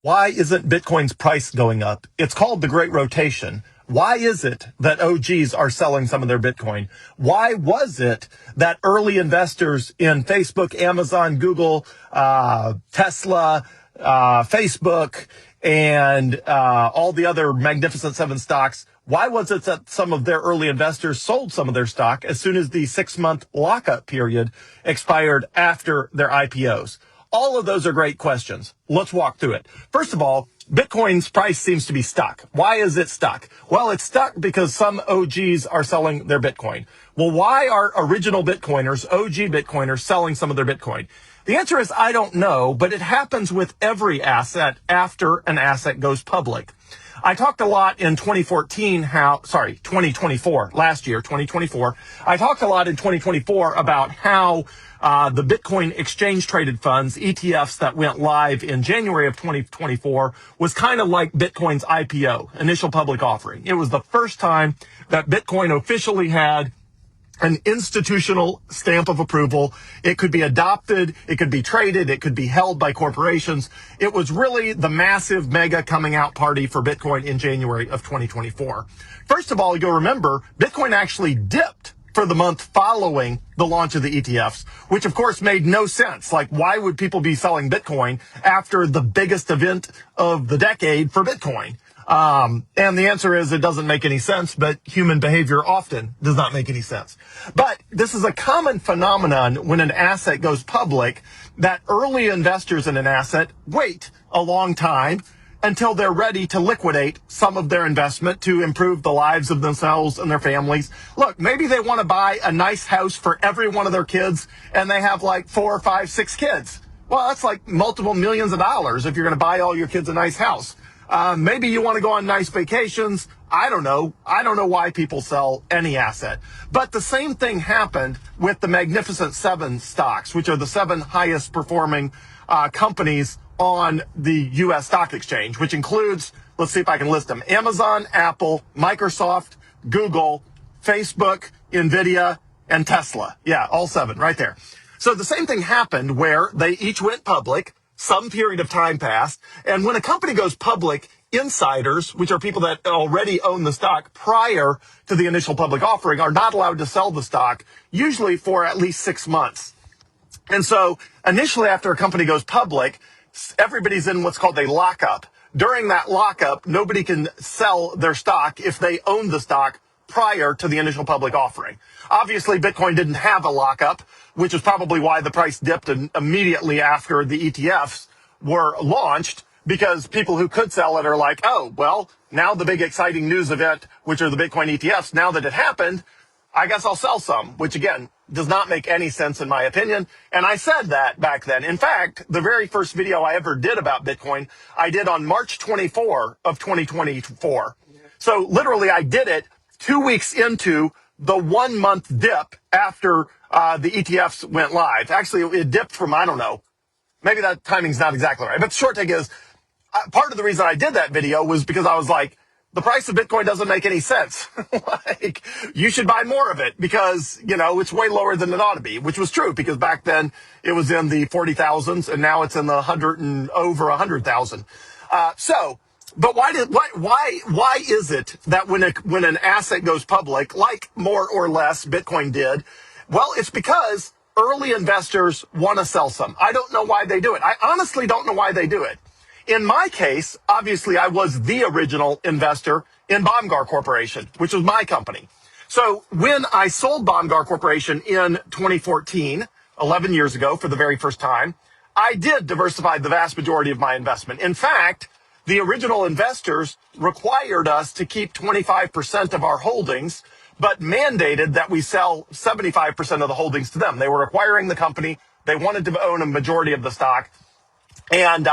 Why isn't Bitcoin's price going up? It's called the Great Rotation. Why is it that OGs are selling some of their Bitcoin? Why was it that early investors in Facebook, Amazon, Google, Tesla, Facebook, and all the other Magnificent Seven stocks, why was it that some of their early investors sold some of their stock as soon as the 6-month lockup period expired after their IPOs? All of those are great questions. Let's walk through it. First of all, Bitcoin's price seems to be stuck. Why is it stuck? Well, it's stuck because some OGs are selling their Bitcoin. Well, why are original Bitcoiners, OG Bitcoiners, selling some of their Bitcoin? The answer is I don't know, but it happens with every asset after an asset goes public. I talked a lot in 2024, last year, 2024. I talked a lot in 2024 about how the Bitcoin exchange traded funds, ETFs that went live in January of 2024 was kind of like Bitcoin's IPO, initial public offering. It was the first time that Bitcoin officially had an institutional stamp of approval. It could be adopted, it could be traded, it could be held by corporations. It was really the massive mega coming out party for Bitcoin in January of 2024. First of all, you'll remember Bitcoin actually dipped for the month following the launch of the ETFs, which of course made no sense. Like, why would people be selling Bitcoin after the biggest event of the decade for Bitcoin? And the answer is it doesn't make any sense, but human behavior often does not make any sense. But this is a common phenomenon when an asset goes public, that early investors in an asset wait a long time until they're ready to liquidate some of their investment to improve the lives of themselves and their families. Look, maybe they want to buy a nice house for every one of their kids, and they have like 4, 5, 6 kids. Well, that's like multiple millions of dollars if you're going to buy all your kids a nice house. Maybe you want to go on nice vacations. I don't know. I don't know why people sell any asset. But the same thing happened with the Magnificent Seven stocks, which are the 7 highest performing companies on the U.S. stock exchange, which includes, let's see if I can list them, Amazon, Apple, Microsoft, Google, Facebook, NVIDIA, and Tesla. Yeah, all 7 right there. So the same thing happened where they each went public. Some period of time passed. And when a company goes public, insiders, which are people that already own the stock prior to the initial public offering, are not allowed to sell the stock, usually for at least 6 months. And so initially after a company goes public, everybody's in what's called a lockup. During that lockup, nobody can sell their stock if they own the stock prior to the initial public offering. Obviously, Bitcoin didn't have a lockup, which is probably why the price dipped immediately after the ETFs were launched, because people who could sell it are like, oh, well, now the big exciting news event, which are the Bitcoin ETFs, now that it happened, I guess I'll sell some, which again, does not make any sense in my opinion. And I said that back then. In fact, the very first video I ever did about Bitcoin, I did on March 24 of 2024. So literally I did it 2 weeks into the 1 month dip after the ETFs went live. Actually, it dipped from, I don't know, maybe that timing's not exactly right. But the short take is, part of the reason I did that video was because I was like, the price of Bitcoin doesn't make any sense. Like, you should buy more of it because, you know, it's way lower than it ought to be, which was true because back then it was in the 40,000s and now it's in the 100 and over 100,000. But why is it that when an asset goes public, like more or less Bitcoin did, well, it's because early investors want to sell some. I don't know why they do it. I honestly don't know why they do it. In my case, obviously, I was the original investor in Baumgar Corporation, which was my company. So when I sold Baumgar Corporation in 2014, 11 years ago for the very first time, I did diversify the vast majority of my investment. In fact, the original investors required us to keep 25% of our holdings, but mandated that we sell 75% of the holdings to them. They were acquiring the company. They wanted to own a majority of the stock. And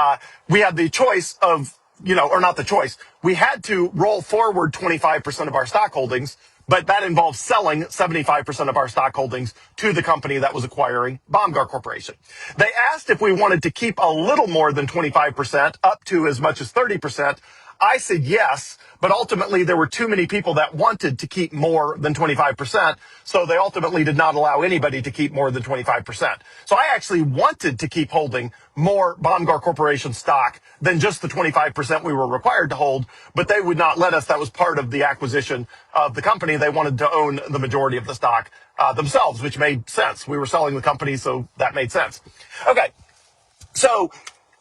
we had the choice of, or not the choice. We had to roll forward 25% of our stock holdings, but that involves selling 75% of our stock holdings to the company that was acquiring Baumgar Corporation. They asked if we wanted to keep a little more than 25%, up to as much as 30%. I said yes, but ultimately there were too many people that wanted to keep more than 25%. So they ultimately did not allow anybody to keep more than 25%. So I actually wanted to keep holding more Baumgar Corporation stock than just the 25% we were required to hold, but they would not let us. That was part of the acquisition of the company. They wanted to own the majority of the stock themselves, which made sense. We were selling the company, so that made sense. Okay. So,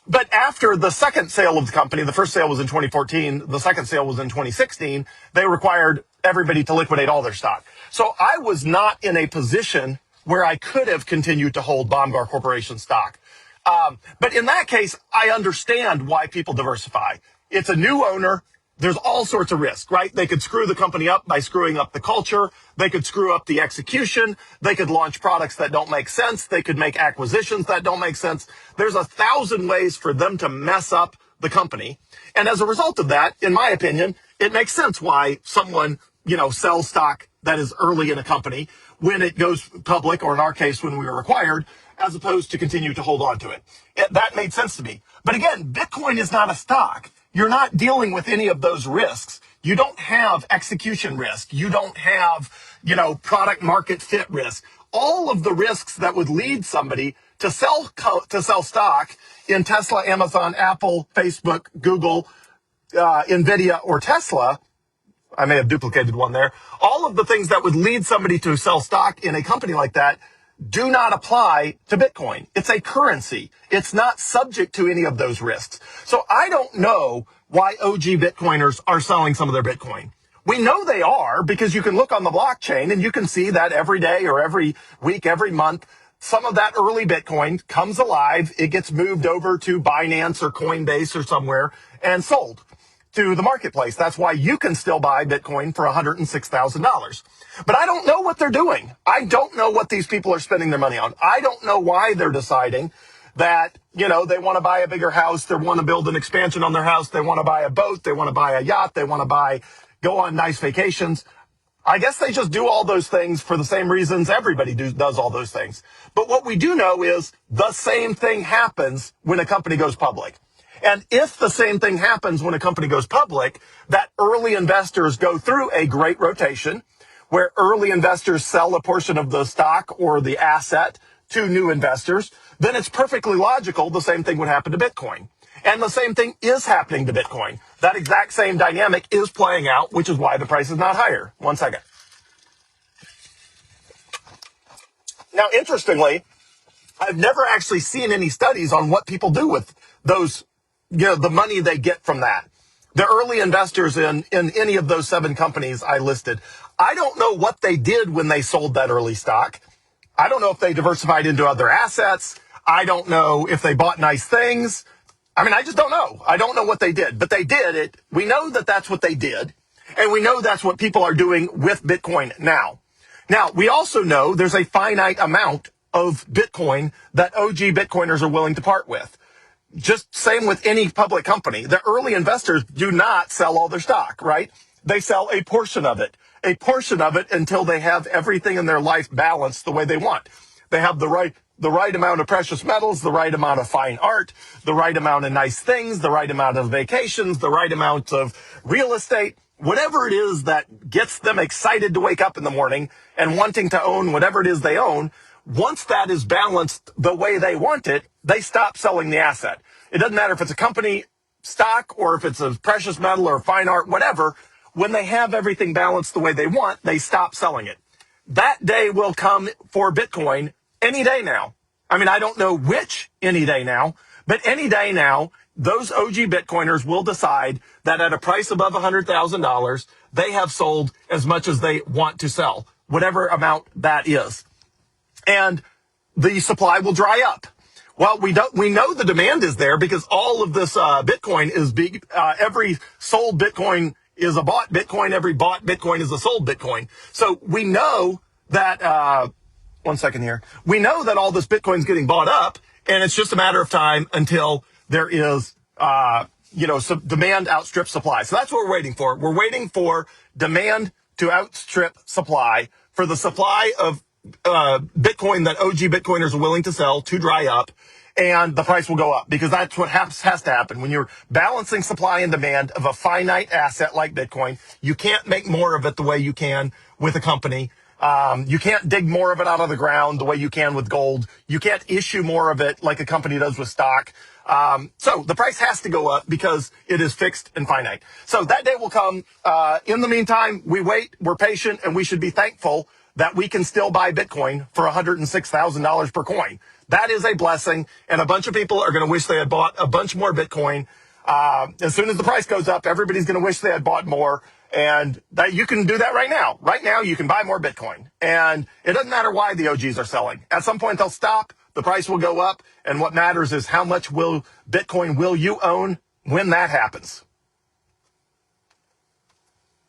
but after the second sale of the company, the first sale was in 2014, the second sale was in 2016, they required everybody to liquidate all their stock. So I was not in a position where I could have continued to hold Baumgar Corporation stock. But in that case, I understand why people diversify. It's a new owner. There's all sorts of risk, right? They could screw the company up by screwing up the culture. They could screw up the execution. They could launch products that don't make sense. They could make acquisitions that don't make sense. There's 1,000 ways for them to mess up the company. And as a result of that, in my opinion, it makes sense why someone, sells stock that is early in a company when it goes public, or in our case, when we were acquired, as opposed to continue to hold on to it. That made sense to me. But again, Bitcoin is not a stock. You're not dealing with any of those risks. You don't have execution risk. You don't have, product market fit risk. All of the risks that would lead somebody to sell stock in Tesla, Amazon, Apple, Facebook, Google, Nvidia, or Tesla. I may have duplicated one there. All of the things that would lead somebody to sell stock in a company like that do not apply to Bitcoin. It's a currency. It's not subject to any of those risks. So I don't know why OG Bitcoiners are selling some of their Bitcoin. We know they are because you can look on the blockchain and you can see that every day or every week, every month, some of that early Bitcoin comes alive. It gets moved over to Binance or Coinbase or somewhere and sold to the marketplace. That's why you can still buy Bitcoin for $106,000. But I don't know what they're doing. I don't know what these people are spending their money on. I don't know why they're deciding that, they want to buy a bigger house. They want to build an expansion on their house. They want to buy a boat. They want to buy a yacht. They want to go on nice vacations. I guess they just do all those things for the same reasons everybody does all those things. But what we do know is the same thing happens when a company goes public. And if the same thing happens when a company goes public, that early investors go through a great rotation where early investors sell a portion of the stock or the asset to new investors, then it's perfectly logical the same thing would happen to Bitcoin. And the same thing is happening to Bitcoin. That exact same dynamic is playing out, which is why the price is not higher. One second. Now, interestingly, I've never actually seen any studies on what people do with those, the money they get from that. The early investors in any of those 7 companies I listed, I don't know what they did when they sold that early stock. I don't know if they diversified into other assets. I don't know if they bought nice things. I just don't know. I don't know what they did, but they did it. We know that that's what they did. And we know that's what people are doing with Bitcoin now. Now, we also know there's a finite amount of Bitcoin that OG Bitcoiners are willing to part with. Just same with any public company. The early investors do not sell all their stock, right? They sell a portion of it until they have everything in their life balanced the way they want. They have the right amount of precious metals, the right amount of fine art, the right amount of nice things, the right amount of vacations, the right amount of real estate, whatever it is that gets them excited to wake up in the morning and wanting to own whatever it is they own. Once that is balanced the way they want it, they stop selling the asset. It doesn't matter if it's a company stock or if it's a precious metal or fine art, whatever. When they have everything balanced the way they want, they stop selling it. That day will come for Bitcoin any day now. I don't know which any day now, but any day now, those OG Bitcoiners will decide that at a price above $100,000, they have sold as much as they want to sell, whatever amount that is. And the supply will dry up. Well, we know the demand is there because all of this Bitcoin is every sold Bitcoin is a bought Bitcoin. Every bought Bitcoin is a sold Bitcoin. So we know that, one second here. We know that all this Bitcoin is getting bought up, and it's just a matter of time until there is, some demand outstrip supply. So that's what we're waiting for. We're waiting for demand to outstrip supply, for the supply of Bitcoin that OG Bitcoiners are willing to sell to dry up. and the price will go up, because that's what has to happen. When you're balancing supply and demand of a finite asset like Bitcoin, you can't make more of it the way you can with a company. You can't dig more of it out of the ground the way you can with gold. You can't issue more of it like a company does with stock. So the price has to go up because it is fixed and finite. So that day will come. In the meantime, we wait, we're patient, and we should be thankful that we can still buy Bitcoin for $106,000 per coin. That is a blessing, and a bunch of people are going to wish they had bought a bunch more Bitcoin. As soon as the price goes up, everybody's going to wish they had bought more, and that you can do that right now. Right now, you can buy more Bitcoin, and it doesn't matter why the OGs are selling. At some point, they'll stop. The price will go up, and what matters is how much Bitcoin will you own when that happens.